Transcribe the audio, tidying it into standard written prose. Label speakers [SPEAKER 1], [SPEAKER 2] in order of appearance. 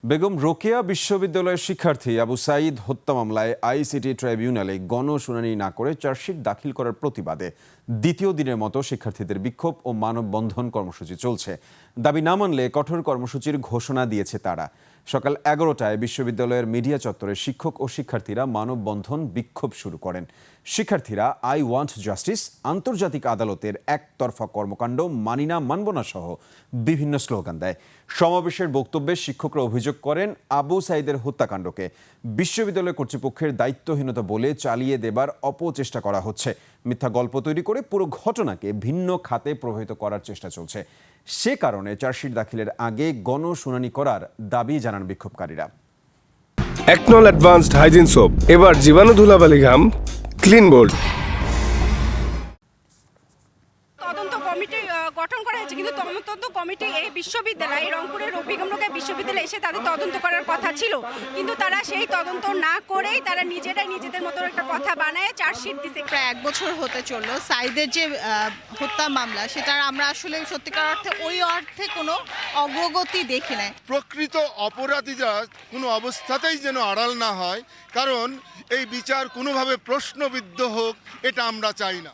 [SPEAKER 1] বেগম রোকেয়া বিশ্ববিদ্যালয়ের শিক্ষার্থী আবু সাঈদ হত্যা মামলায় আইসিটি ট্রাইব্যুনালে গণশুনানি না করে চার্জশিট দাখিল করার প্রতিবাদে দ্বিতীয় দিনের মতো শিক্ষার্থীদের বিক্ষোভ ও মানববন্ধন কর্মসূচি চলছে। দাবি না মানলে কঠোর কর্মসূচির ঘোষণা দিয়েছে তারা। সকাল 11টায় বিশ্ববিদ্যালয়ের মিডিয়া চত্বরে শিক্ষক ও শিক্ষার্থীরা মানববন্ধন বিক্ষোভ শুরু করেন। শিক্ষার্থীরা আই ওয়ান্ট জাস্টিস, আন্তর্জাতিক আদালতের একতরফা কর্মকাণ্ড মানি না, মানব না সহ বিভিন্ন স্লোগান দেয়। সমাবেশের বক্তব্যে শিক্ষকরা অভিযোগ করেন, আবু সাঈদের হত্যাকাণ্ডকে বিশ্ববিদ্যালয় কর্তৃপক্ষের দায়িত্বহীনতা বলে চালিয়ে দেবার অপচেষ্টা করা হচ্ছে। মিথ্যা গল্প তৈরি করে পুরো ঘটনাকে ভিন্ন খাতে প্রভাবিত করার চেষ্টা চলছে। সে কারণে চার্জশিট দাখিলের আগে গণশুনানি করার দাবি জানান বিক্ষোভকারীরা।
[SPEAKER 2] একনল অ্যাডভান্সড হাইজিন সোপ, এবার জীবাণু ধুলাবালি ঘাম ক্লিন বোল্ড।
[SPEAKER 3] তদন্ত কমিটি গঠন করা হয়েছে, কিন্তু তদন্ত কমিটি এই বিশ্ববিদ্যালয়, এই রংপুরের বেগম রোকেয়া বিশ্ববিদ্যালয়ে এসে তাদের তদন্ত করার কথা ছিল, কিন্তু তারা সেই তদন্ত না করেই তারা নিজেরাই নিজেদের মতো একটা কথা বানায় চার্জশিট দিতে।
[SPEAKER 4] প্রায় 1 বছর হতে চললো সাঈদের যে হত্যা মামলা, সেটার আমরা আসলে সত্যিকার অর্থে ওই অর্থে কোনো অগ্রগতি দেখি নাই।
[SPEAKER 5] প্রকৃত অপরাধীরা কোনো অবস্থাতেই যেন আড়াল না হয়, কারণ এই বিচার কোনোভাবে প্রশ্নবিদ্ধ হোক, এটা আমরা চাই না।